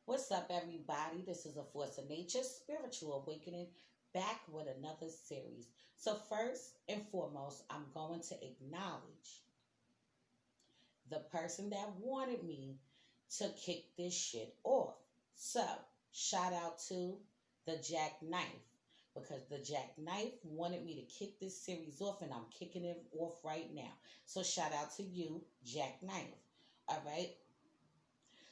What's up, everybody? This is A Force of Nature Spiritual Awakening, back with another series. So, first and foremost, I'm going to acknowledge the person that wanted me to kick this shit off. So, shout out to the Jackknife because the Jackknife wanted me to kick this series off, and I'm kicking it off right now. So, shout out to you, Jackknife. All right.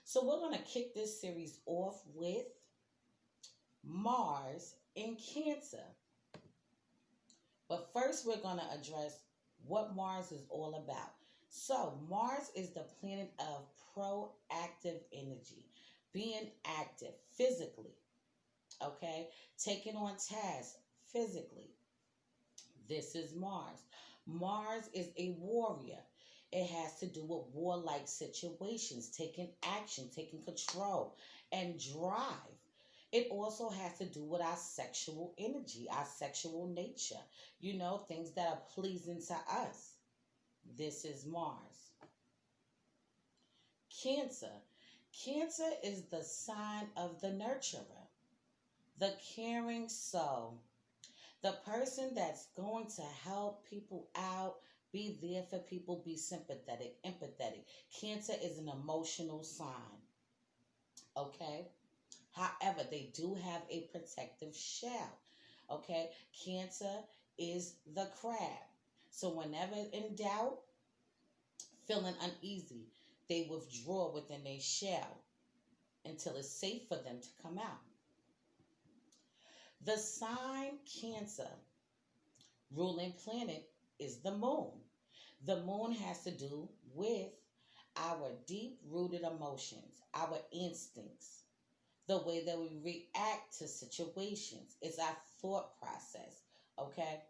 So we're going to kick this series off with Mars in Cancer. But first, we're going to address what Mars is all about. So, Mars is the planet of proactive energy, being active physically, okay? Taking on tasks physically. This is Mars. Mars is a warrior. It has to do with warlike situations, taking action, taking control, and drive. It also has to do with our sexual energy, our sexual nature, things that are pleasing to us. This is Mars. Cancer. Cancer is the sign of the nurturer, the caring soul, the person that's going to help people out, be there for people, be sympathetic, empathetic. Cancer is an emotional sign, okay? However, they do have a protective shell, okay? Cancer is the crab. So whenever in doubt, feeling uneasy, they withdraw within their shell until it's safe for them to come out. The sign Cancer ruling planet is the moon. The moon has to do with our deep rooted emotions, our instincts, the way that we react to situations. It's our thought process, okay?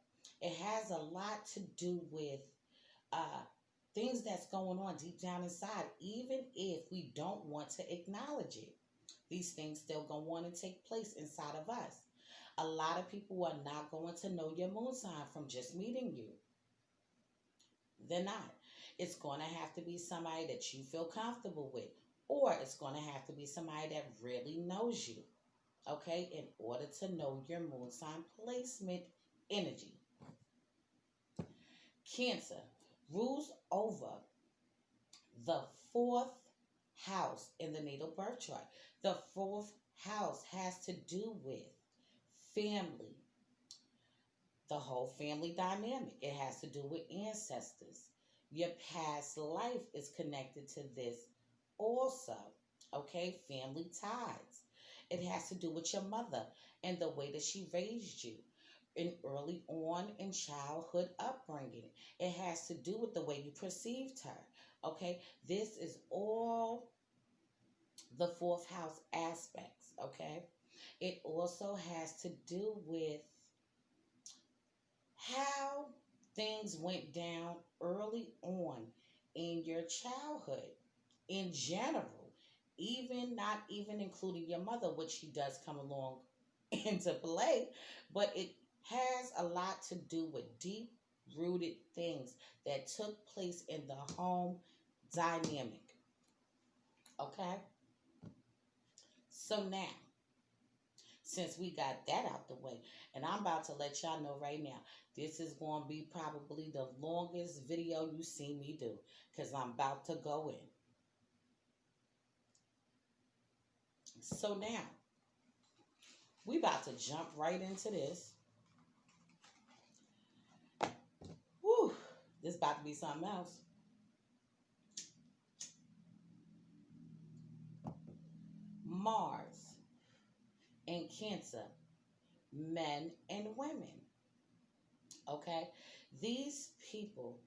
It has a lot to do with things that's going on deep down inside, even if we don't want to acknowledge it. These things still going to want to take place inside of us. A lot of people are not going to know your moon sign from just meeting you. They're not. It's going to have to be somebody that you feel comfortable with, or it's going to have to be somebody that really knows you, okay, in order to know your moon sign placement energy. Cancer rules over the fourth house in the natal birth chart. The fourth house has to do with family, the whole family dynamic. It has to do with ancestors. Your past life is connected to this also, okay? Family ties. It has to do with your mother and the way that she raised you in early on in childhood upbringing. It has to do with the way you perceived her, okay? This is all the fourth house aspects, okay? It also has to do with how things went down early on in your childhood in general, even not even including your mother, which she does come along into play, but it has a lot to do with deep rooted things that took place in the home dynamic. Okay? So now, since we got that out the way, and I'm about to let y'all know right now, this is going to be probably the longest video you see me do, because I'm about to go in. So now, we about to jump right into this. Whew, this about to be something else. Mars in Cancer, men and women. Okay? These people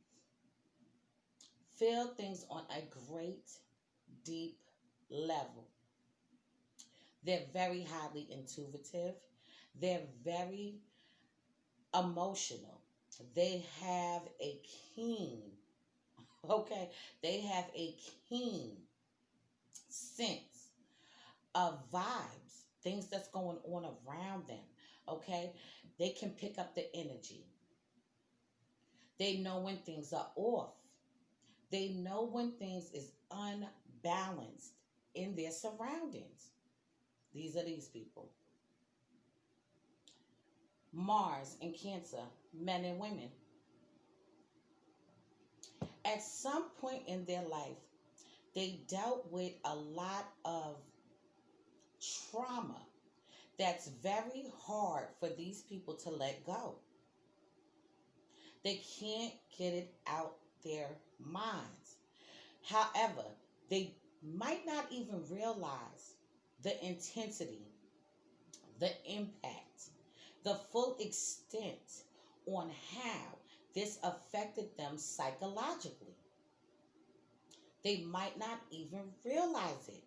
feel things on a great, deep level. They're very highly intuitive. They're very emotional. They have a keen, okay? They have a keen sense of vibes, things that's going on around them, okay? They can pick up the energy. They know when things are off. They know when things is unbalanced in their surroundings. These are these people. Mars in Cancer, men and women. At some point in their life, they dealt with a lot of trauma that's very hard for these people to let go. They can't get it out their minds. However, they might not even realize the intensity, the impact, the full extent on how this affected them psychologically. They might not even realize it,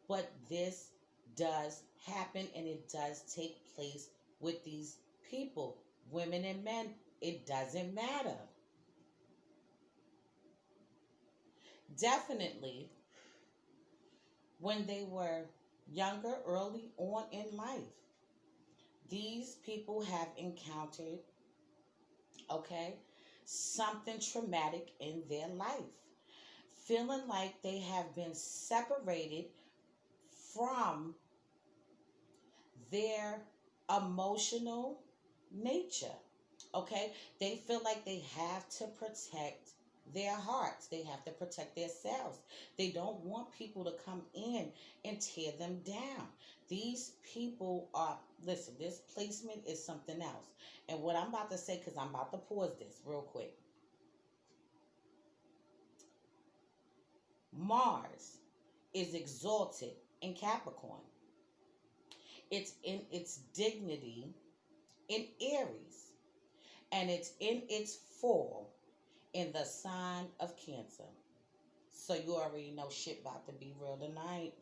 but this does happen and it does take place with these people, women and men. It doesn't matter. Definitely, when they were younger, early on in life, these people have encountered, okay, something traumatic in their life, feeling like they have been separated from their emotional nature. Okay? They feel like they have to protect their hearts. They have to protect themselves. They don't want people to come in and tear them down. These people are, listen, this placement is something else. And what I'm about to say, because I'm about to pause this real quick. Mars is exalted in Capricorn. It's in its dignity in Aries. And it's in its fall in the sign of Cancer. So you already know shit about to be real tonight.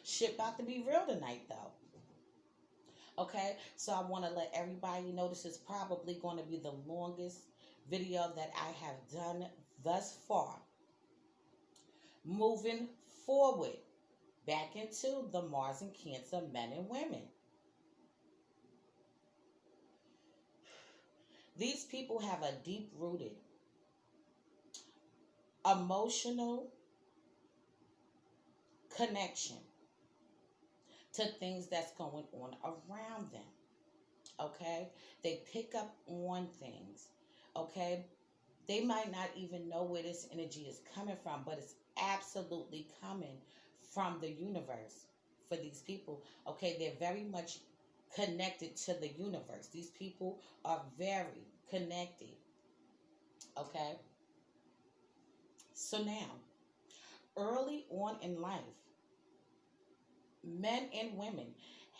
Shit about to be real tonight, though. Okay? So I want to let everybody know this is probably going to be the longest video that I have done thus far. Moving forward, back into the Mars and Cancer men and women. These people have a deep-rooted emotional connection to things that's going on around them. Okay? They pick up on things. Okay? They might not even know where this energy is coming from, but it's absolutely coming from the universe for these people. Okay? They're very much connected to the universe. These people are very connected. Okay? So now, early on in life, men and women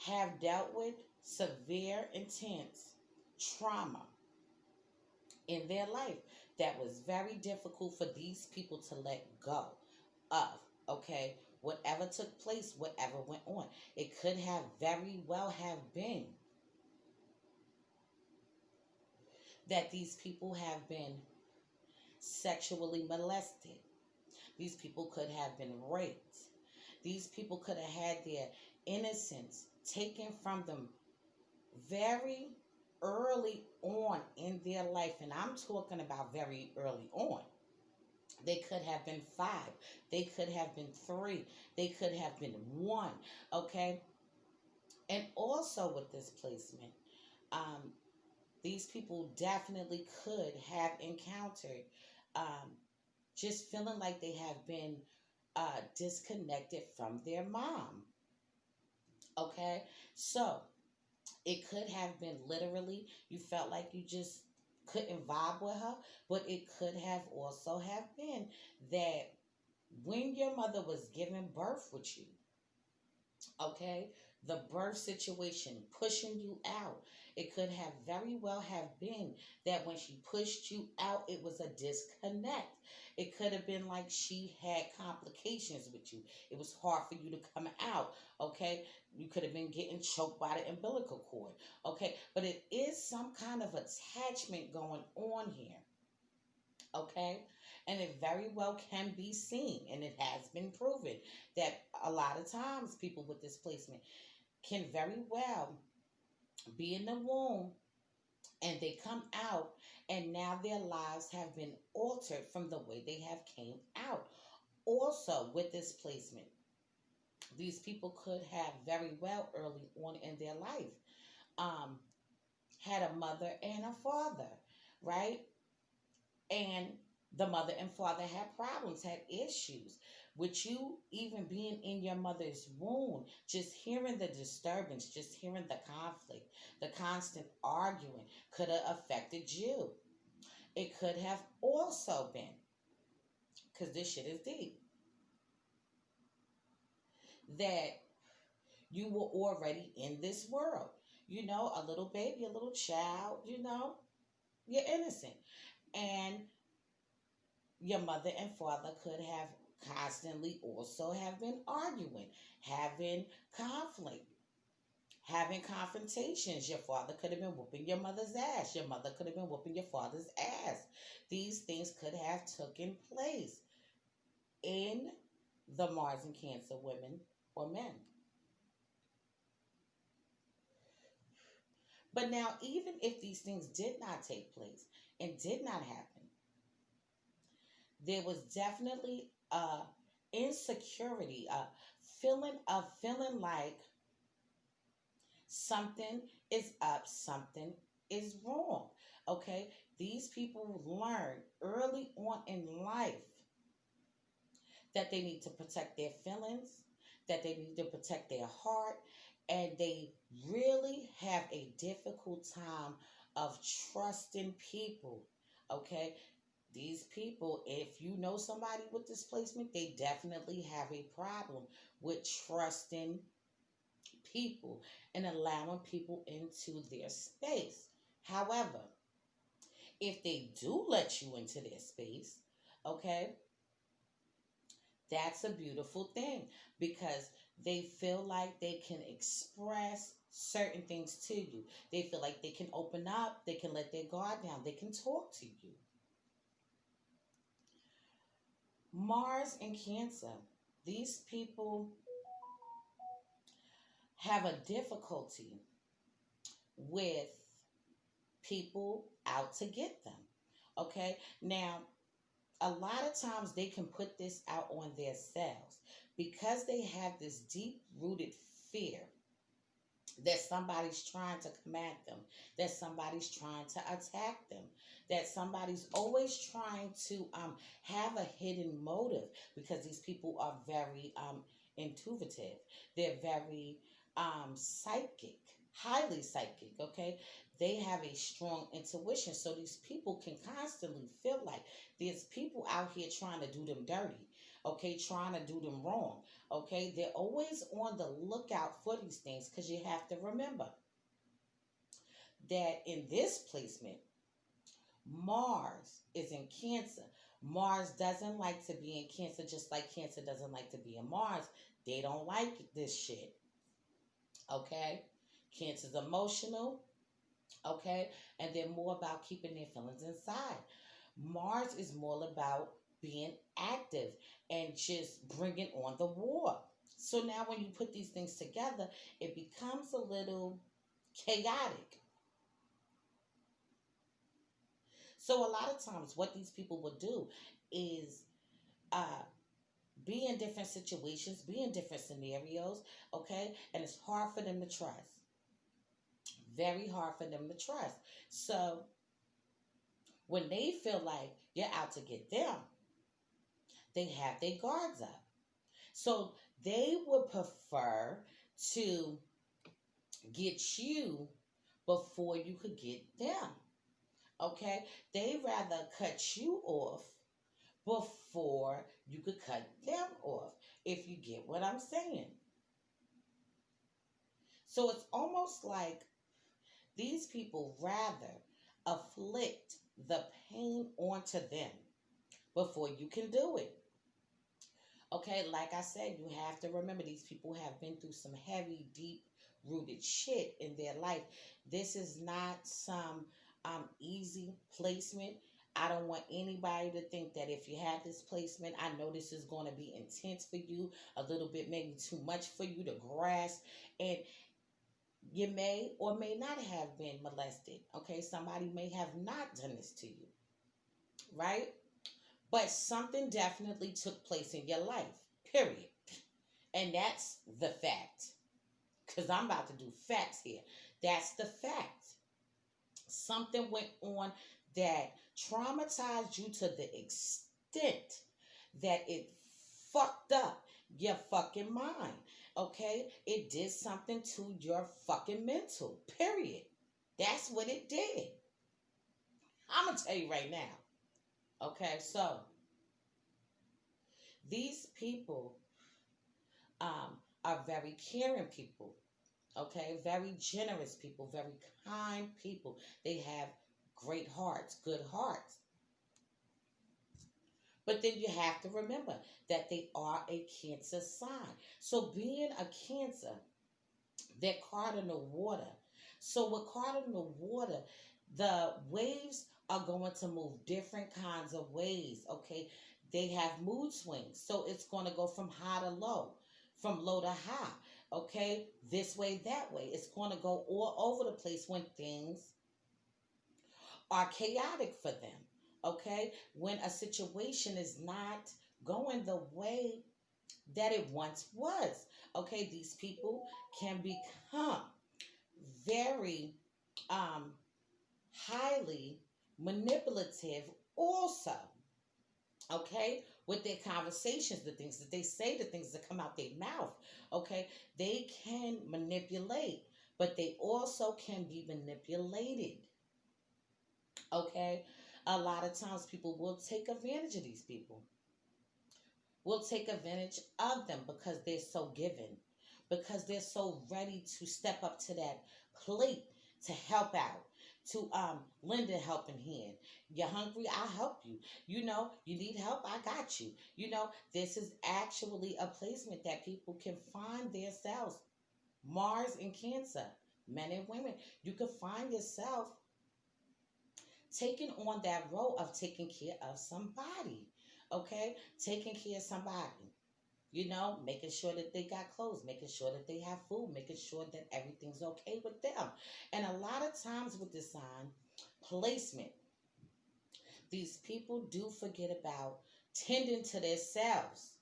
have dealt with severe, intense trauma in their life that was very difficult for these people to let go of. Okay? Whatever took place, whatever went on, it could have very well have been that these people have been sexually molested. These people could have been raped. These people could have had their innocence taken from them very early on in their life. And I'm talking about very early on. They could have been 5. They could have been 3. They could have been 1. Okay? And also with this placement, these people definitely could have encountered just feeling like they have been disconnected from their mom. Okay? So, it could have been literally, you felt like you just couldn't vibe with her, but it could have also have been that when your mother was giving birth with you, okay, the birth situation pushing you out, it could have very well have been that when she pushed you out, it was a disconnect. It could have been like she had complications with you. It was hard for you to come out, okay? You could have been getting choked by the umbilical cord, okay? But it is some kind of attachment going on here, okay? And it very well can be seen, and it has been proven that a lot of times people with displacement can very well be in the womb and they come out and now their lives have been altered from the way they have came out. Also with displacement, These people could have very well early on in their life um, had a mother and a father, right? And the mother and father had problems, had issues. With you even being in your mother's womb, just hearing the disturbance, just hearing the conflict, the constant arguing could have affected you. It could have also been, because this shit is deep, that you were already in this world. You know, a little baby, a little child, you know, you're innocent. And your mother and father could have constantly also have been arguing, having conflict, having confrontations. Your father could have been whooping your mother's ass. Your mother could have been whooping your father's ass. These things could have taken place in the Mars and Cancer women or men. But now, even if these things did not take place and did not happen, there was definitely insecurity, a feeling like something is up, something is wrong. Okay, these people learn early on in life that they need to protect their feelings, that they need to protect their heart, and they really have a difficult time of trusting people. Okay, these people, if you know somebody with displacement, they definitely have a problem with trusting people and allowing people into their space. However, if they do let you into their space, okay, that's a beautiful thing because they feel like they can express certain things to you. They feel like they can open up, they can let their guard down, they can talk to you. Mars and Cancer, these people have a difficulty with people out to get them. Okay? Now, a lot of times they can put this out on themselves because they have this deep rooted fear that somebody's trying to come at them, that somebody's trying to attack them, that somebody's always trying to have a hidden motive because these people are very intuitive. They're very psychic, highly psychic, okay? They have a strong intuition. So these people can constantly feel like there's people out here trying to do them dirty, okay? Trying to do them wrong. Okay, they're always on the lookout for these things because you have to remember that in this placement, Mars is in Cancer. Mars doesn't like to be in Cancer, just like Cancer doesn't like to be in Mars. They don't like this shit. Okay, Cancer's emotional. Okay, and they're more about keeping their feelings inside. Mars is more about being active and just bringing on the war. So now, when you put these things together, it becomes a little chaotic. So, a lot of times, what these people will do is uh, be in different situations, be in different scenarios, okay? And it's hard for them to trust. Very hard for them to trust. So, when they feel like you're out to get them, they have their guards up. So they would prefer to get you before you could get them. Okay? They rather cut you off before you could cut them off, if you get what I'm saying. So it's almost like these people rather afflict the pain onto them before you can do it. Okay, like I said, you have to remember these people have been through some heavy, deep rooted shit in their life. This is not some easy placement. I don't want anybody to think that if you have this placement, I know this is going to be intense for you, a little bit maybe too much for you to grasp. And you may or may not have been molested. Okay, somebody may have not done this to you, right? But something definitely took place in your life, period. And that's the fact. Because I'm about to do facts here. That's the fact. Something went on that traumatized you to the extent that it fucked up your fucking mind. Okay? It did something to your fucking mental. Period. That's what it did. I'm going to tell you right now. Okay? So, these people are very caring people. Okay? Very generous people. Very kind people. They have great hearts, good hearts. But then you have to remember that they are a Cancer sign. So being a Cancer, they're caught in the water. So with caught in the water, the waves are going to move different kinds of ways. Okay, they have mood swings, so it's going to go from high to low, from low to high. Okay, this way, that way. It's going to go all over the place when things are chaotic for them. Okay, when a situation is not going the way that it once was. Okay, these people can become very highly manipulative also. Okay, with their conversations, the things that they say, the things that come out their mouth. Okay, they can manipulate, but they also can be manipulated. Okay, a lot of times people will take advantage of these people, will take advantage of them because they're so given, because they're so ready to step up to that plate to help out, to lend a helping hand. You're hungry, I'll help you. You know, you need help, I got you. You know, this is actually a placement that people can find themselves. Mars and Cancer, men and women, you can find yourself taking on that role of taking care of somebody. Okay, taking care of somebody, you know, making sure that they got clothes, making sure that they have food, making sure that everything's okay with them. And a lot of times with design placement, these people do forget about tending to themselves,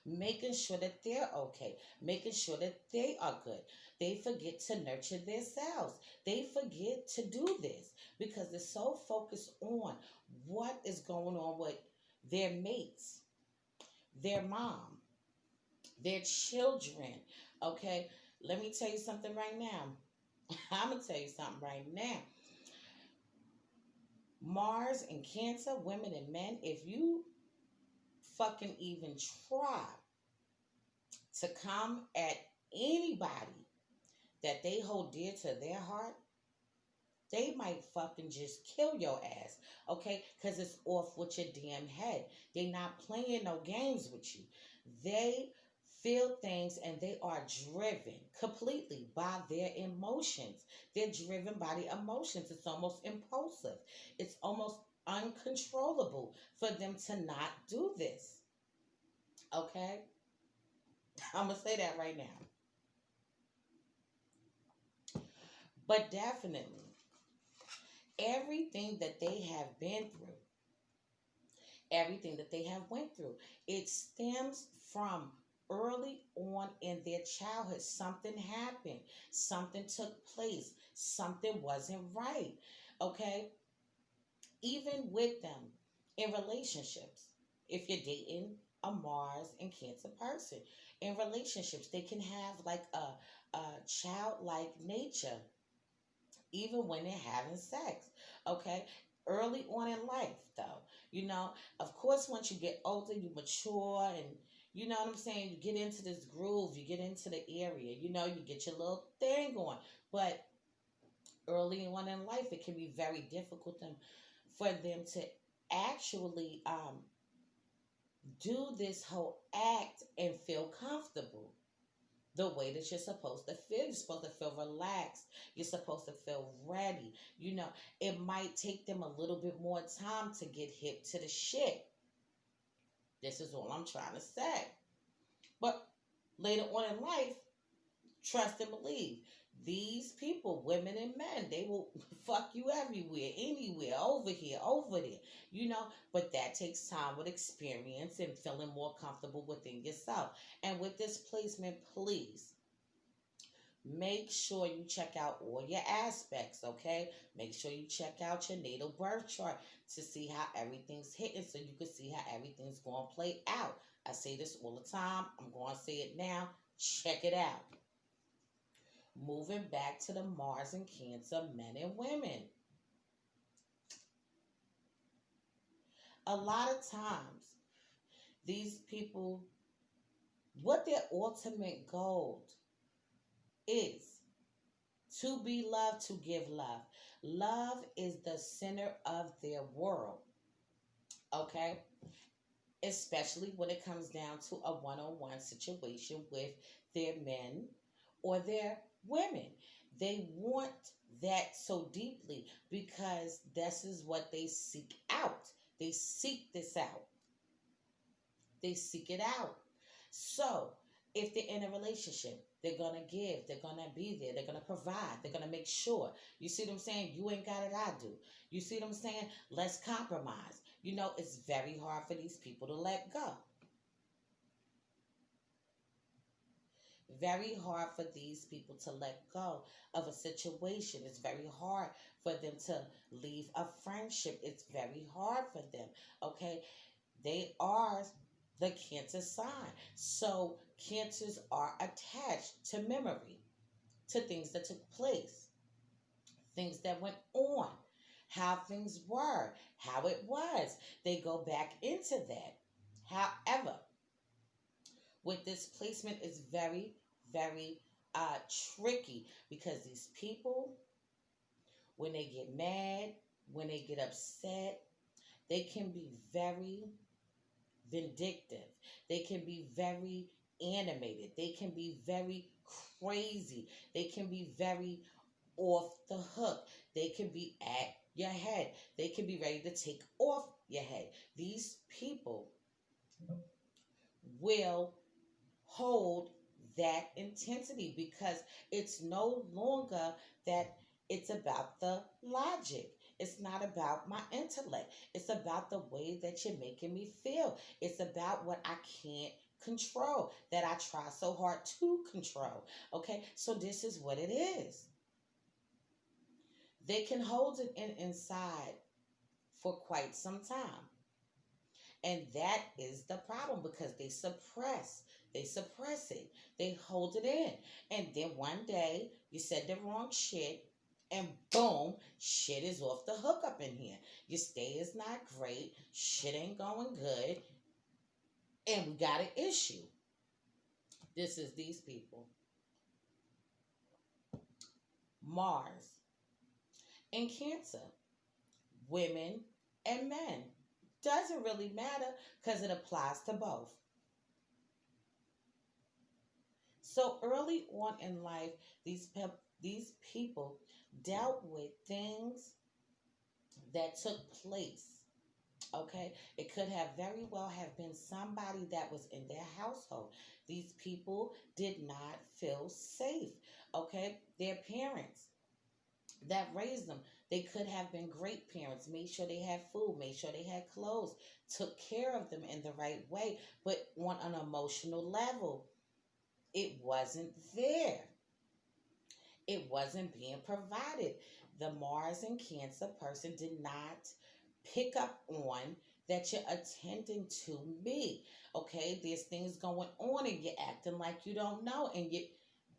making sure that they're okay, making sure that they are good. They forget to nurture themselves. They forget to do this because they're so focused on what is going on with their mates, their mom, their children. Okay, let me tell you something right now. I'm gonna tell you something right now. Mars and Cancer, women and men, if you fucking even try to come at anybody that they hold dear to their heart, they might fucking just kill your ass, okay? Because it's off with your damn head. They not playing no games with you. They feel things and they are driven completely by their emotions. They're driven by the emotions. It's almost impulsive. It's almost uncontrollable for them to not do this, okay? I'm going to say that right now. But definitely, everything that they have been through, everything that they have went through, it stems from early on in their childhood. Something happened, something took place, something wasn't right. Okay, even with them in relationships, if you're dating a Mars and Cancer person, in relationships they can have like a childlike nature even when they're having sex. Okay, early on in life though, you know, of course once you get older you mature, and you know what I'm saying, you get into this groove, you get into the area, you know, you get your little thing going. But early on in life it can be very difficult for them to actually do this whole act and feel comfortable the way that you're supposed to feel. You're supposed to feel relaxed. You're supposed to feel ready. You know, it might take them a little bit more time to get hip to the shit. This is all I'm trying to say. But later on in life, trust and believe, These people, women and men, they will fuck you everywhere, anywhere, over here, over there, but that takes time with experience and feeling more comfortable within yourself. And with this placement, please make sure you check out all your aspects, okay? Make sure you check out your natal birth chart to see how everything's hitting so you can see how everything's going to play out. I say this all the time. I'm going to say it now. Check it out. Moving back to the Mars and Cancer men and women. A lot of times, these people, what their ultimate goal is to be loved, to give love. Love is the center of their world, okay? Especially when it comes down to a one-on-one situation with their men or their women. They want that so deeply because this is what they seek out. They seek this out. They seek it out. So, if they're in a relationship, they're going to give, they're going to be there, they're going to provide, they're going to make sure. You see what I'm saying? You ain't got it, I do. You see what I'm saying? Let's compromise. It's very hard for these people to let go. Very hard for these people to let go of a situation. It's very hard for them to leave a friendship. It's very hard for them, okay? They are the Cancer sign. So Cancers are attached to memory, to things that took place, things that went on, how things were, how it was. They go back into that. However, with this placement is very, very tricky because these people, when they get mad, when they get upset, they can be very vindictive. They can be very animated. They can be very crazy. They can be very off the hook. They can be at your head. They can be ready to take off your head. These people will hold that intensity because it's no longer that it's about the logic. It's not about my intellect. It's about the way that you're making me feel. It's about what I can't control, that I try so hard to control. Okay, so this is what it is. They can hold it inside for quite some time. And that is the problem because they suppress it. They hold it in. And then one day you said the wrong shit and boom, shit is off the hook up in here. Your stay is not great. Shit ain't going good. And we got an issue. This is these people. Mars and Cancer. Women and men. Doesn't really matter because it applies to both. So early on in life, these people dealt with things that took place. Okay, it could have very well have been somebody that was in their household. These people did not feel safe. Okay, their parents that raised them, they could have been great parents, made sure they had food, made sure they had clothes, took care of them in the right way, but on an emotional level, it wasn't there. It wasn't being provided. The Mars and Cancer person did not pick up on that you're attending to me. Okay, there's things going on and you're acting like you don't know, and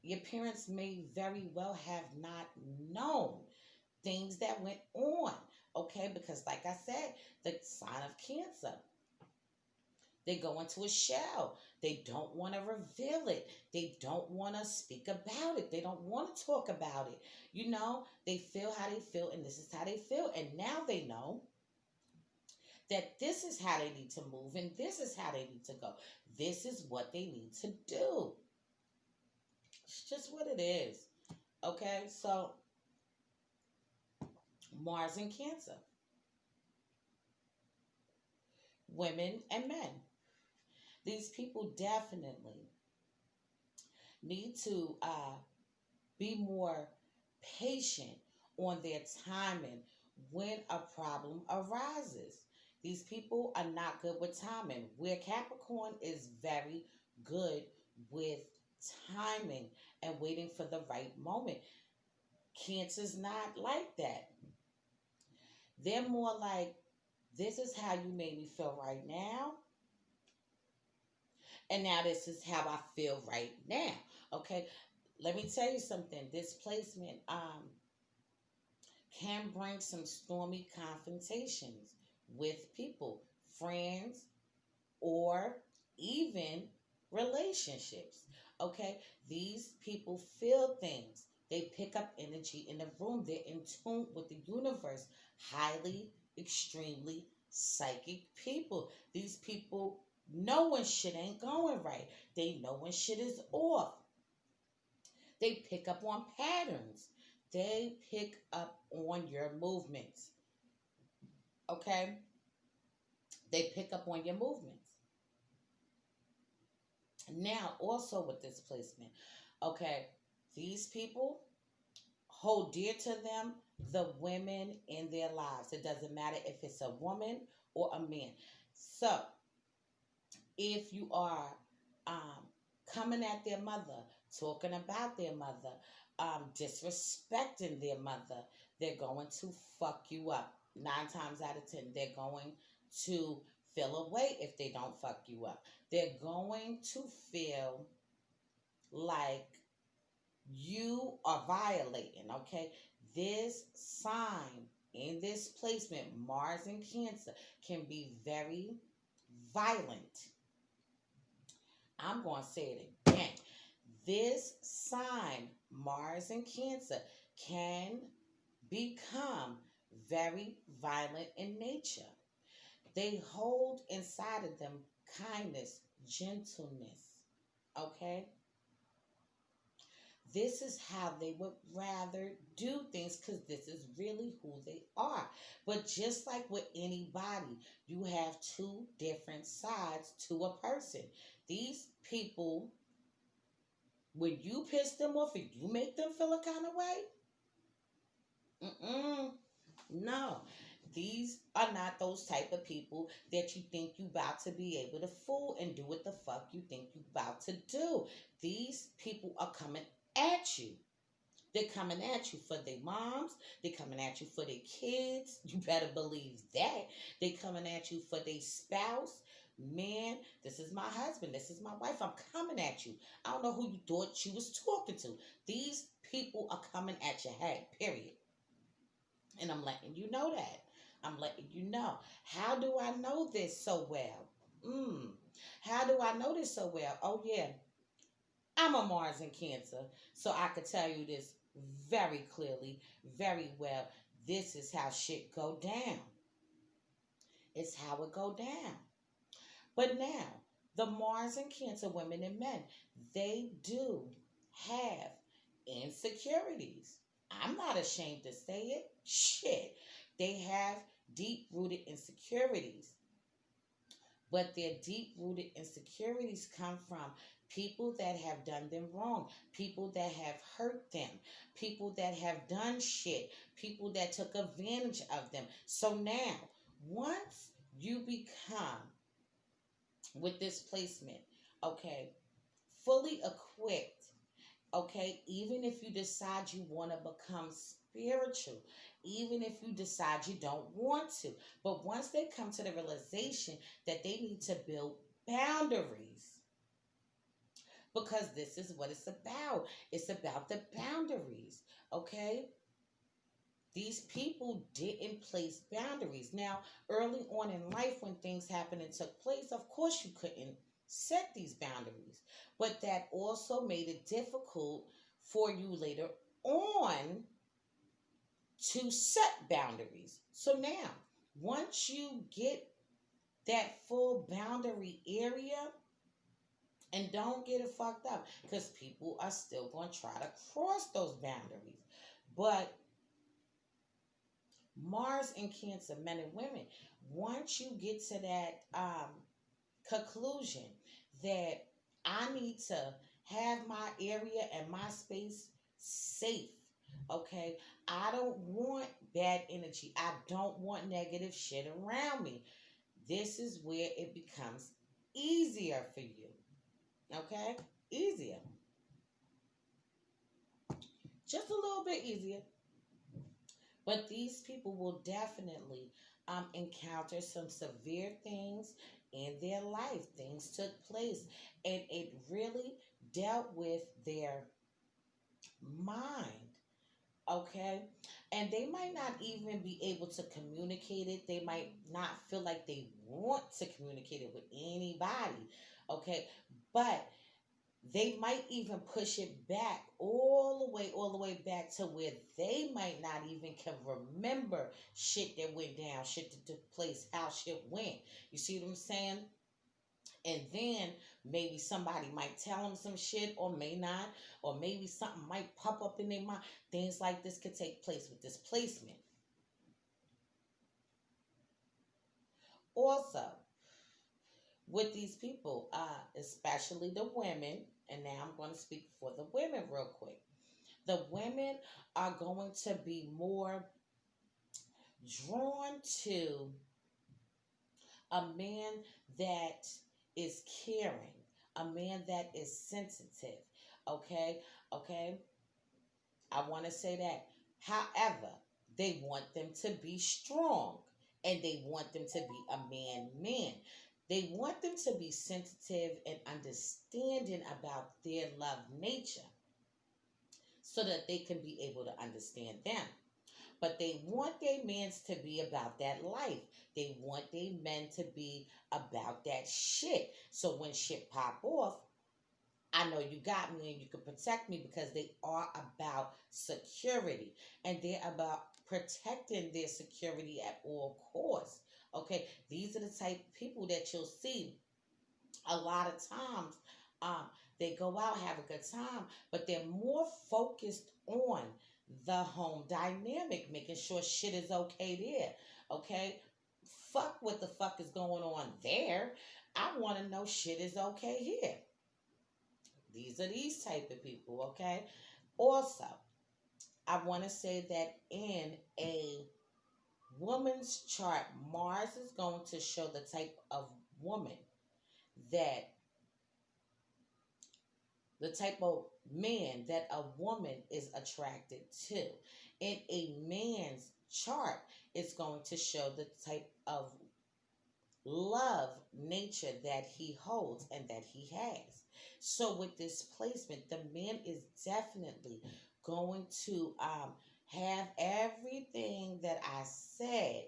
your parents may very well have not known things that went on. Okay, because like I said, the sign of Cancer, they go into a shell. They don't want to reveal it. They don't want to speak about it. They don't want to talk about it. They feel how they feel, and this is how they feel. And now they know that this is how they need to move, and this is how they need to go. This is what they need to do. It's just what it is. Okay, so Mars and Cancer. Women and men. These people definitely need to be more patient on their timing when a problem arises. These people are not good with timing. Where Capricorn is very good with timing and waiting for the right moment. Cancer's not like that. They're more like, this is how you made me feel right now, and now this is how I feel right now. Okay, let me tell you something. This placement can bring some stormy confrontations with people, friends, or even relationships. Okay, these people feel things. They pick up energy in the room. They're in tune with the universe. Highly, extremely psychic people. These people know when shit ain't going right. They know when shit is off. They pick up on patterns. They pick up on your movements. Okay? They pick up on your movements. Now, also with this placement, okay, these people hold dear to them the women in their lives. It doesn't matter if it's a woman or a man. So, if you are coming at their mother, talking about their mother, disrespecting their mother, they're going to fuck you up. 9 times out of 10, they're going to feel away if they don't fuck you up. They're going to feel like you are violating, okay? This sign in this placement, Mars and Cancer, can be very violent. I'm going to say it again. This sign, Mars and Cancer, can become very violent in nature. They hold inside of them kindness, gentleness, okay? This is how they would rather do things because this is really who they are. But just like with anybody, you have two different sides to a person. These people, when you piss them off and you make them feel a kind of way, no. These are not those type of people that you think you about to be able to fool and do what the fuck you think you about to do. These people are coming at you. They're coming at you for their moms. They're coming at you for their kids. You better believe that. They're coming at you for their spouse. Man, this is my husband. This is my wife. I'm coming at you. I don't know who you thought you was talking to. These people are coming at your head, period. And I'm letting you know that. I'm letting you know. How do I know this so well? How do I know this so well? Oh, yeah. I'm a Mars in Cancer, so I could tell you this very clearly, very well. This is how shit go down. It's how it go down. But now, the Mars and Cancer women and men, they do have insecurities. I'm not ashamed to say it. Shit. They have deep-rooted insecurities. But their deep-rooted insecurities come from people that have done them wrong, people that have hurt them, people that have done shit, people that took advantage of them. So now, once you become, with this placement, okay, fully equipped, okay, even if you decide you want to become spiritual, even if you decide you don't want to, but once they come to the realization that they need to build boundaries, because this is what it's about. It's about the boundaries, okay? These people didn't place boundaries. Now, early on in life when things happened and took place, of course you couldn't set these boundaries. But that also made it difficult for you later on to set boundaries. So now, once you get that full boundary area, and don't get it fucked up, because people are still going to try to cross those boundaries. But Mars and Cancer, men and women, once you get to that conclusion that I need to have my area and my space safe. Okay, I don't want bad energy. I don't want negative shit around me. This is where it becomes easier for you. Okay, easier, just a little bit easier. But these people will definitely encounter some severe things in their life. Things took place, and it really dealt with their mind. Okay, and they might not even be able to communicate it. They might not feel like they want to communicate it with anybody. Okay, but they might even push it back all the way back to where they might not even can remember shit that went down, shit that took place, how shit went. You see what I'm saying? And then maybe somebody might tell them some shit or may not, or maybe something might pop up in their mind. Things like this could take place with displacement. Also, with these people, especially the women, and now I'm going to speak for the women real quick. The women are going to be more drawn to a man that is caring, a man that is sensitive. Okay, okay. I want to say that. However, they want them to be strong and they want them to be a man. They want them to be sensitive and understanding about their love nature so that they can be able to understand them. But they want their men to be about that life. They want their men to be about that shit. So when shit pop off, I know you got me and you can protect me because they are about security and they're about protecting their security at all costs. Okay, these are the type of people that you'll see a lot of times. Um, they go out, have a good time, but they're more focused on the home dynamic, making sure shit is okay there. Okay, fuck what the fuck is going on there. I want to know shit is okay here. These are these type of people, okay? Also, I want to say that in a woman's chart, Mars is going to show the type of woman that the type of man that a woman is attracted to. In a man's chart, it's going to show the type of love nature that he holds and that he has. So with this placement, the man is definitely going to have everything that I said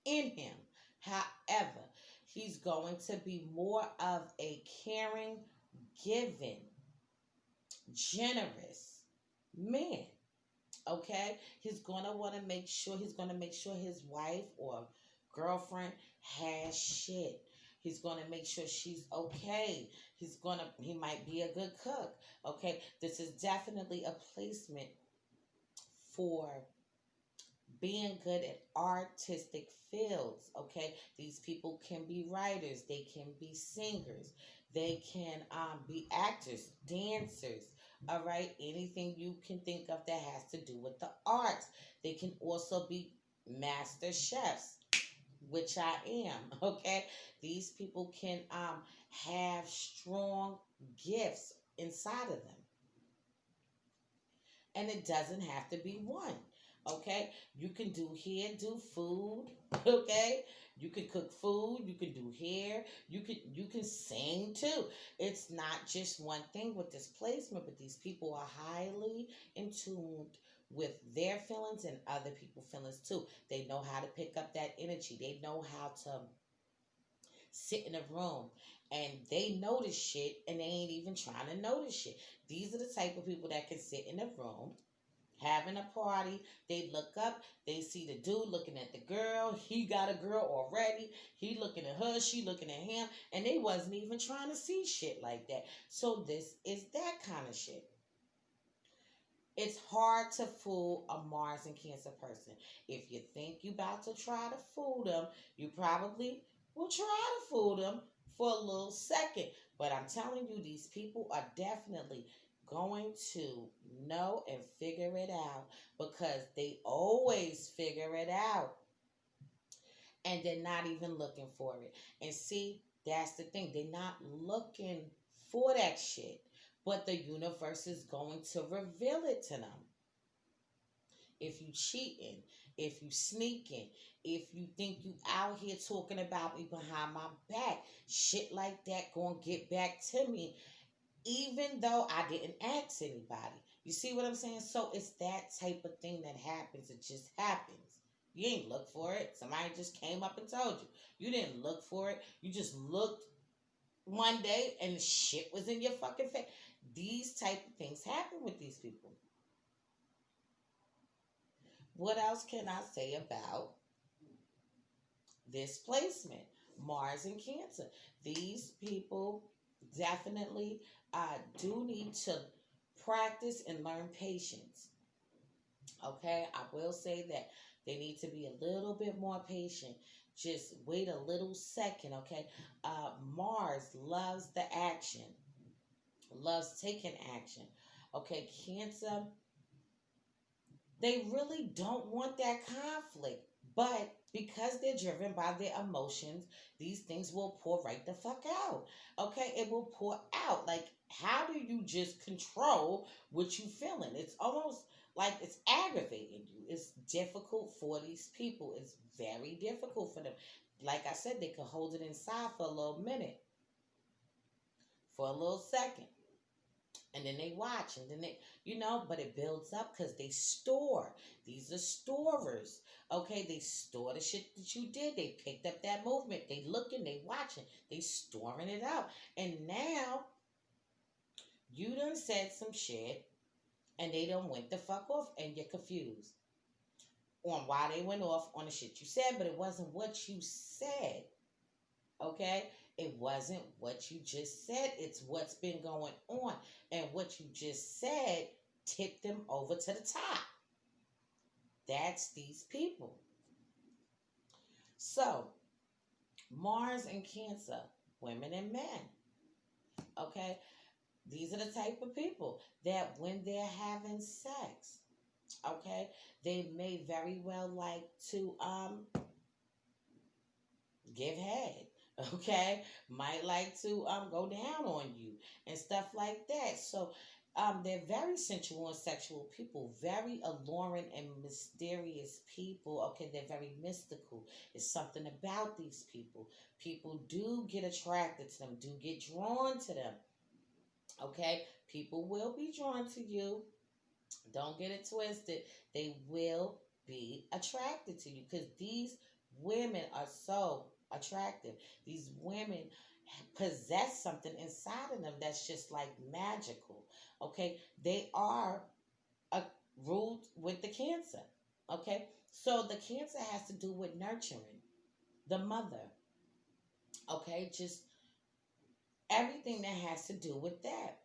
in him. However, he's going to be more of a caring, giving, generous man. Okay, he's going to make sure his wife or girlfriend has shit. He's going to make sure she's okay. He might be a good cook. Okay, this is definitely a placement for being good at artistic fields. Okay, these people can be writers, they can be singers, they can be actors, dancers. All right, anything you can think of that has to do with the arts. They can also be master chefs, which I am. Okay, these people can have strong gifts inside of them, and it doesn't have to be one. Okay, you can do hair, do food. Okay, you can cook food, you can do hair, you can sing too. It's not just one thing with this placement, but these people are highly in tune with their feelings and other people's feelings too. They know how to pick up that energy. They know how to sit in a room and they notice shit and they ain't even trying to notice shit. These are the type of people that can sit in a room having a party. They look up, they see the dude looking at the girl. He got a girl already. He looking at her, she looking at him, and they wasn't even trying to see shit like that. So this is that kind of shit. It's hard to fool a Mars and Cancer person. If you think you about to try to fool them, you probably will try to fool them for a little second. But I'm telling you, these people are definitely going to know and figure it out, because they always figure it out and they're not even looking for it. And see, that's the thing. They're not looking for that shit, but the universe is going to reveal it to them. If you cheating, if you sneaking, if you think you out here talking about me behind my back, shit like that gonna get back to me, even though I didn't ask anybody. You see what I'm saying? So it's that type of thing that happens. It just happens. You ain't look for it. Somebody just came up and told you. You didn't look for it. You just looked one day and shit was in your fucking face. These type of things happen with these people. What else can I say about this placement? Mars and Cancer. These people definitely do need to practice and learn patience. Okay, I will say that they need to be a little bit more patient. Just wait a little second, okay? Mars loves the action, loves taking action. Okay, Cancer, they really don't want that conflict. But because they're driven by their emotions, these things will pour right the fuck out. Okay, it will pour out. Like, how do you just control what you feeling? It's almost like it's aggravating you. It's difficult for these people. It's very difficult for them. Like I said, they can hold it inside for a little minute, for a little second. And then they watch, and then they, but it builds up because they store. These are storers. Okay, they store the shit that you did. They picked up that movement. They looking, they watching, they storing it out. And now you done said some shit, and they done went the fuck off, and you're confused on why they went off on the shit you said, but it wasn't what you said. Okay? It wasn't what you just said. It's what's been going on. And what you just said tipped them over to the top. That's these people. So, Mars and Cancer, women and men. Okay? These are the type of people that when they're having sex, okay, they may very well like to give head. Okay, might like to go down on you and stuff like that. So they're very sensual and sexual people, very alluring and mysterious people. Okay, they're very mystical. It's something about these people. People do get attracted to them, do get drawn to them. Okay, people will be drawn to you. Don't get it twisted. They will be attracted to you because these women are so attractive. These women possess something inside of them that's just like magical. Okay, they are ruled with the Cancer. Okay, so the Cancer has to do with nurturing the mother. Okay, just everything that has to do with that.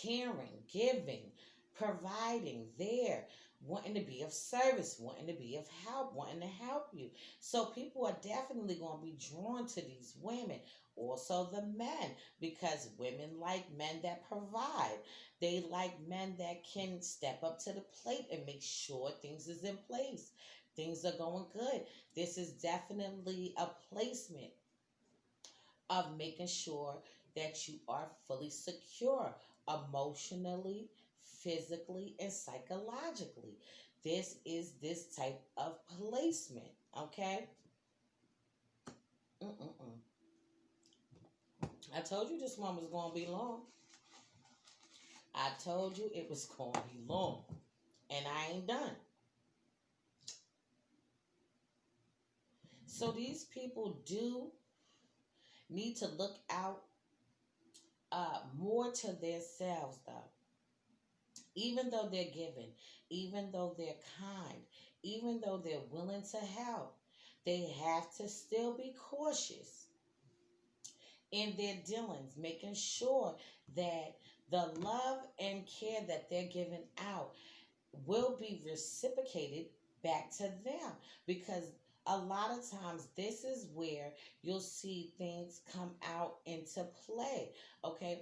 Caring, giving, providing, there, wanting to be of service, wanting to be of help, wanting to help you. So people are definitely going to be drawn to these women. Also the men, because women like men that provide. They like men that can step up to the plate and make sure things is in place. Things are going good. This is definitely a placement of making sure that you are fully secure emotionally, physically, and psychologically. This is this type of placement, okay? Mm-mm-mm. I told you this one was going to be long. I told you it was going to be long. And I ain't done. So these people do need to look out more to themselves, though. Even though they're giving, even though they're kind, even though they're willing to help, they have to still be cautious in their dealings, making sure that the love and care that they're giving out will be reciprocated back to them. Because a lot of times this is where you'll see things come out into play. Okay,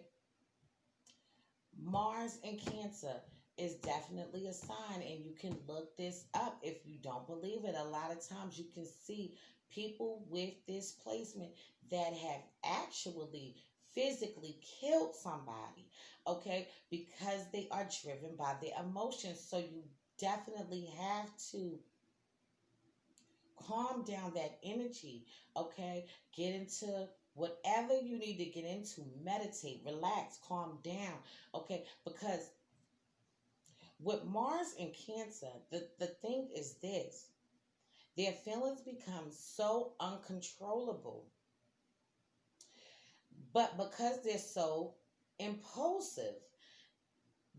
Mars in Cancer is definitely a sign, and you can look this up if you don't believe it. A lot of times you can see people with this placement that have actually physically killed somebody, okay, because they are driven by their emotions. So you definitely have to calm down that energy, okay? Get into whatever you need to get into, meditate, relax, calm down, okay? Because with Mars and Cancer, the thing is this: their feelings become so uncontrollable, but because they're so impulsive,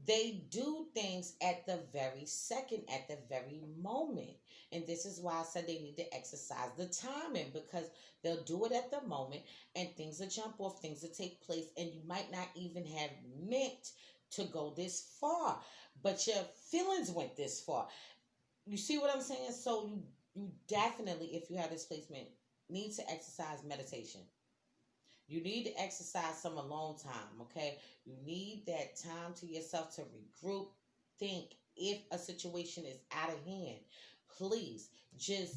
they do things at the very second, at the very moment. And this is why I said they need to exercise the timing, because they'll do it at the moment and things will jump off, things will take place, and you might not even have meant to go this far, but your feelings went this far. You see what I'm saying? So you definitely, if you have this placement, need to exercise meditation. You need to exercise some alone time, okay? You need that time to yourself to regroup, think. If a situation is out of hand, please just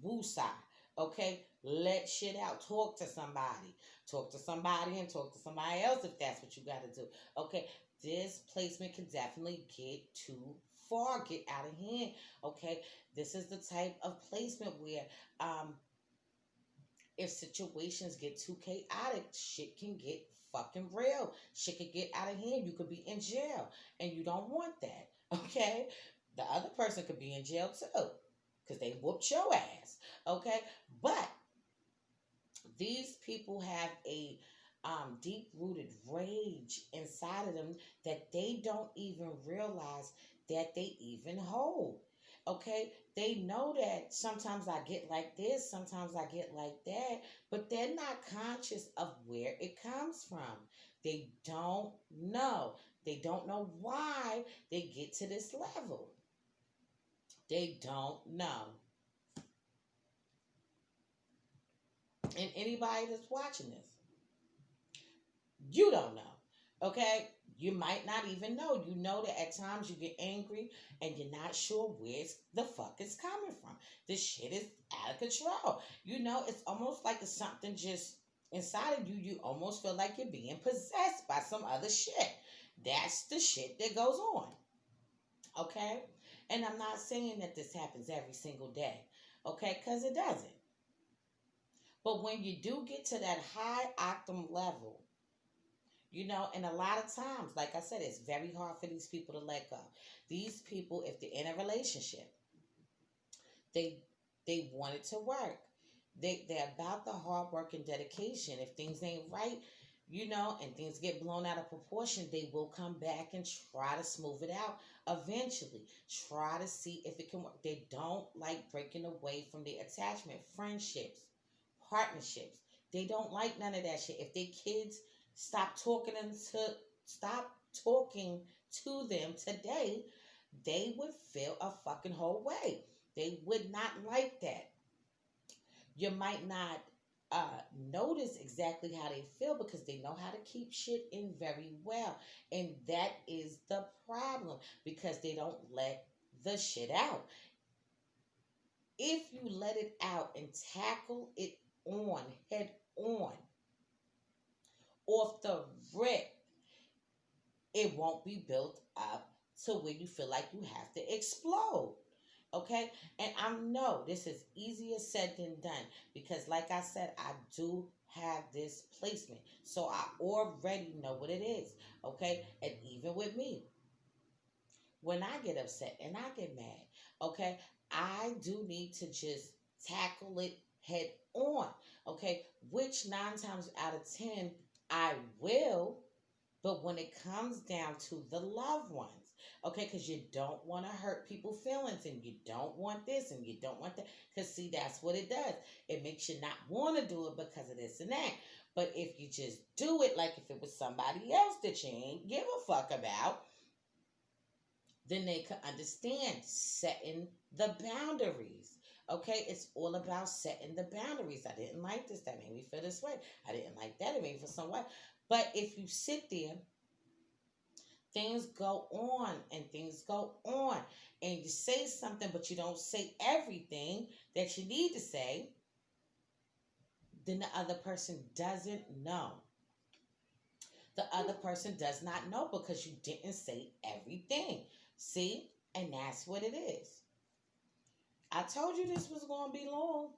woosah, okay? Let shit out. Talk to somebody. Talk to somebody and talk to somebody else if that's what you got to do, okay? This placement can definitely get too far, get out of hand, okay? This is the type of placement where if situations get too chaotic, shit can get fucking real. Shit can get out of hand. You could be in jail, and you don't want that. Okay, the other person could be in jail too, because they whooped your ass. Okay, but these people have a deep rooted rage inside of them that they don't even realize that they even hold. Okay, they know that sometimes I get like this, sometimes I get like that, but they're not conscious of where it comes from. They don't know. They don't know why they get to this level. They don't know. And anybody that's watching this, you don't know. Okay? You might not even know. You know that at times you get angry and you're not sure where the fuck it's coming from. This shit is out of control. You know, it's almost like it's something just inside of you. You almost feel like you're being possessed by some other shit. That's the shit that goes on. Okay? And I'm not saying that this happens every single day. Okay? Because it doesn't. But when you do get to that high octane level, you know, and a lot of times, like I said, it's very hard for these people to let go. These people, if they're in a relationship, they want it to work. They're about the hard work and dedication. If things ain't right, you know, and things get blown out of proportion, they will come back and try to smooth it out eventually. Try to see if it can work. They don't like breaking away from their attachment, friendships, partnerships. They don't like none of that shit. If they kids stop talking stop talking to them today, they would feel a fucking whole way. They would not like that. You might not notice exactly how they feel because they know how to keep shit in very well. And that is the problem, because they don't let the shit out. If you let it out and tackle it on, head on, off the rip, it won't be built up to where you feel like you have to explode. Okay? And I know this is easier said than done, because, like I said, I do have this placement. So I already know what it is. Okay? And even with me, when I get upset and I get mad, okay, I do need to just tackle it head on. Okay? Which 9 times out of 10, I will. But when it comes down to the loved ones, okay, because you don't want to hurt people's feelings, and you don't want this and you don't want that. Because, see, that's what it does. It makes you not want to do it because of this and that. But if you just do it like if it was somebody else that you ain't give a fuck about, then they could understand setting the boundaries. Okay, it's all about setting the boundaries. I didn't like this. That made me feel this way. I didn't like that. It made me feel some way. But if you sit there, things go on and things go on, and you say something, but you don't say everything that you need to say, then the other person doesn't know. The other person does not know because you didn't say everything. See? And that's what it is. I told you this was going to be long.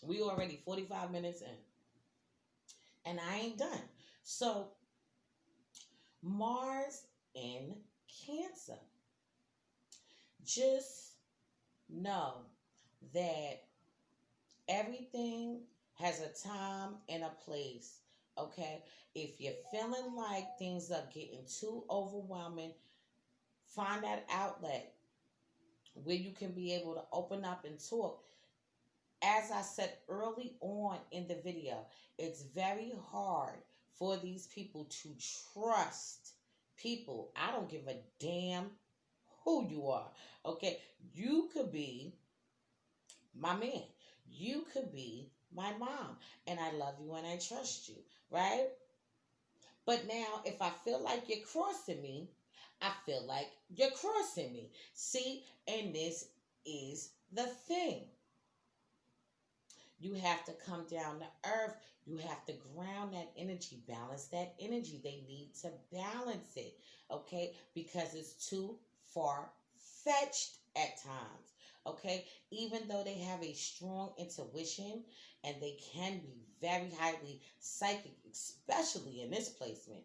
We already 45 minutes in. And I ain't done. So, Mars in Cancer. Just know that everything has a time and a place. Okay? If you're feeling like things are getting too overwhelming, find that outlet where you can be able to open up and talk. As I said early on in the video, it's very hard for these people to trust people. I don't give a damn who you are. Okay? You could be my man. You could be my mom. And I love you and I trust you. Right? But now, if I feel like you're crossing me, I feel like you're crossing me. See? And this is the thing. You have to come down to earth. You have to ground that energy, balance that energy. They need to balance it, okay? Because it's too far-fetched at times, okay? Even though they have a strong intuition and they can be very highly psychic, especially in this placement,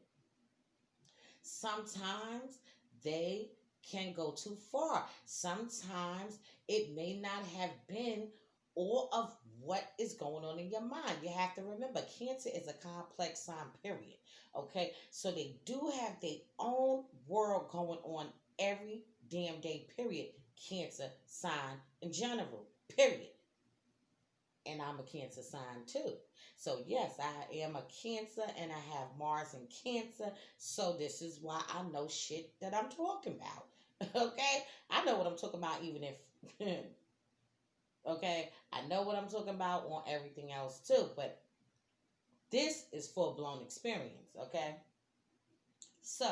sometimes they can go too far. Sometimes it may not have been all of what is going on in your mind. You have to remember, Cancer is a complex sign, period. Okay? So they do have their own world going on every damn day, period. Cancer sign in general, period. And I'm a Cancer sign too. So yes, I am a Cancer and I have Mars in Cancer. So this is why I know shit that I'm talking about. Okay? I know what I'm talking about even if... Okay, I know what I'm talking about on everything else too, but this is full-blown experience, okay? So,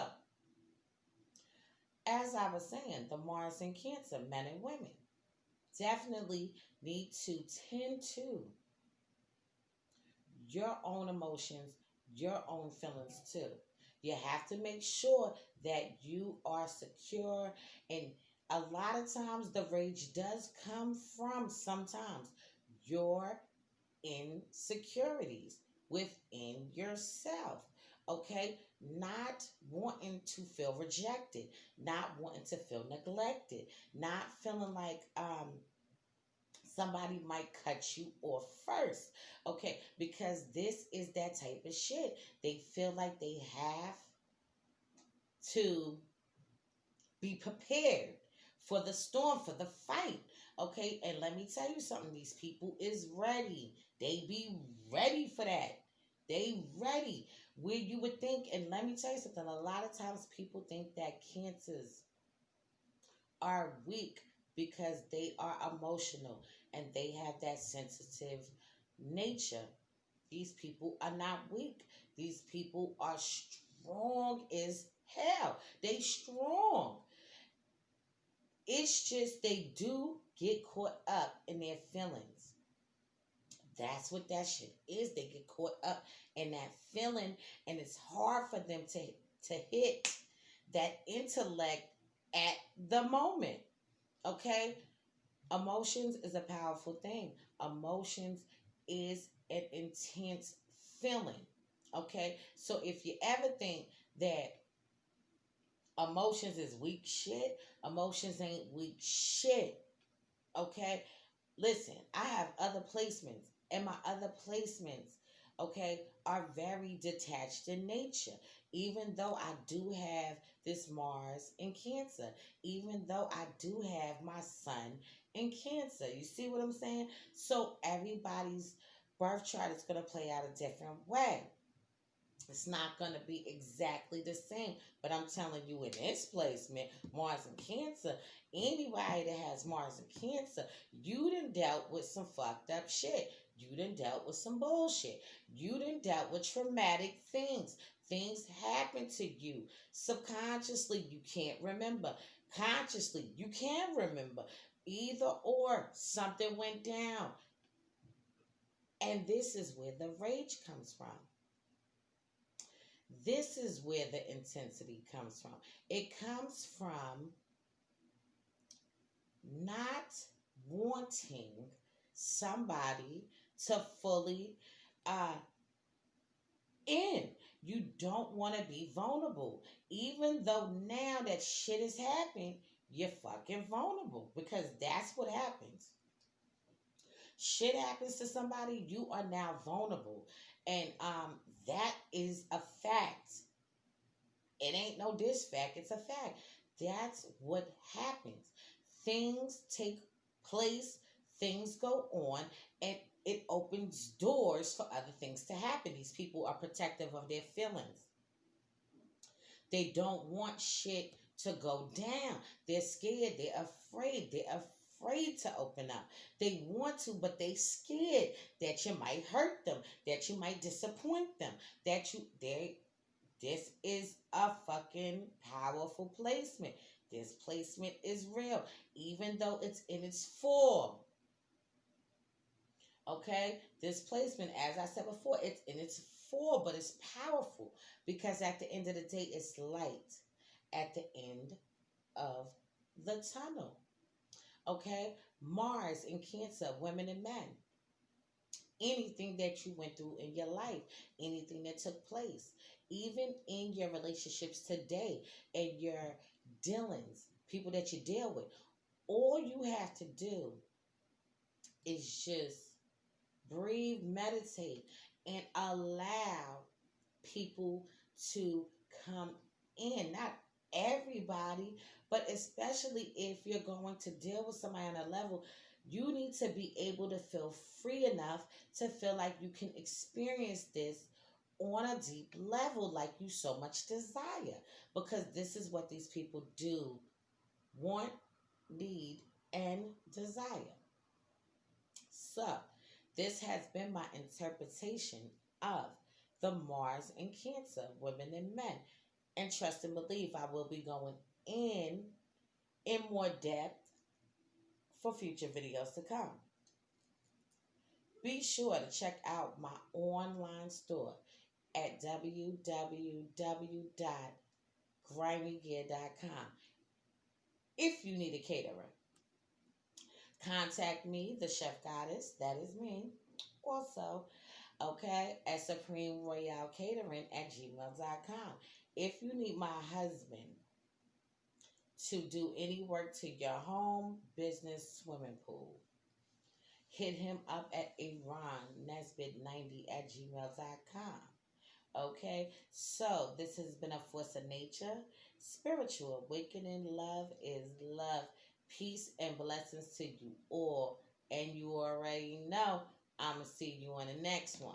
as I was saying, the Mars in Cancer, men and women, definitely need to tend to your own emotions, your own feelings too. You have to make sure that you are secure, and a lot of times the rage does come from sometimes your insecurities within yourself. Okay? Not wanting to feel rejected, not wanting to feel neglected, not feeling like somebody might cut you off first. Okay? Because this is that type of shit. They feel like they have to be prepared for the storm, for the fight. Okay, and let me tell you something. These people is ready. They be ready for that. They ready. Where you would think, and let me tell you something. A lot of times people think that Cancers are weak because they are emotional and they have that sensitive nature. These people are not weak. These people are strong as hell. They strong. It's just they do get caught up in their feelings. That's what that shit is. They get caught up in that feeling, and it's hard for them to hit that intellect at the moment. Okay? Emotions is a powerful thing. Emotions is an intense feeling. Okay? So if you ever think that emotions is weak shit, emotions ain't weak shit. Okay? Listen, I have other placements, and my other placements, okay, are very detached in nature. Even though I do have this Mars in Cancer, even though I do have my Sun in Cancer. You see what I'm saying? So everybody's birth chart is going to play out a different way. It's not going to be exactly the same. But I'm telling you, in this placement, Mars and Cancer, anybody that has Mars and Cancer, you done dealt with some fucked up shit. You done dealt with some bullshit. You done dealt with traumatic things. Things happen to you. Subconsciously, you can't remember. Consciously, you can remember. Either or, something went down. And this is where the rage comes from. This is where the intensity comes from. It comes from not wanting somebody to fully uh, in. You don't want to be vulnerable. Even though now that shit is happening, you're fucking vulnerable because that's what happens. Shit happens to somebody, you are now vulnerable. And that is a fact. It ain't no diss fact, it's a fact. That's what happens. Things take place, things go on, and it opens doors for other things to happen. These people are protective of their feelings. They don't want shit to go down. They're scared, they're afraid, afraid to open up. They want to, but they scared that you might hurt them, that you might disappoint them, that you they this is a fucking powerful placement. This placement is real, even though it's in its form. Okay? This placement, as I said before, it's in its form, but it's powerful because at the end of the day, it's light at the end of the tunnel. Okay? Mars in Cancer, women and men. Anything that you went through in your life, anything that took place, even in your relationships today and your dealings, people that you deal with, all you have to do is just breathe, meditate, and allow people to come in. Not everybody, but especially if you're going to deal with somebody on a level, you need to be able to feel free enough to feel like you can experience this on a deep level like you so much desire. Because this is what these people do want, need, and desire. So, this has been my interpretation of the Mars in Cancer, women and men. And trust and believe I will be going in more depth for future videos to come. Be sure to check out my online store at www.grimeygear.com if you need a caterer. Contact me, the Chef Goddess, that is me, also, okay, at supremeroyalcatering@gmail.com. If you need my husband to do any work to your home, business, swimming pool, hit him up at AronNesbitt90@gmail.com. Okay, so this has been a Force of Nature, spiritual awakening. Love is love. Peace and blessings to you all. And you already know I'm going to see you on the next one.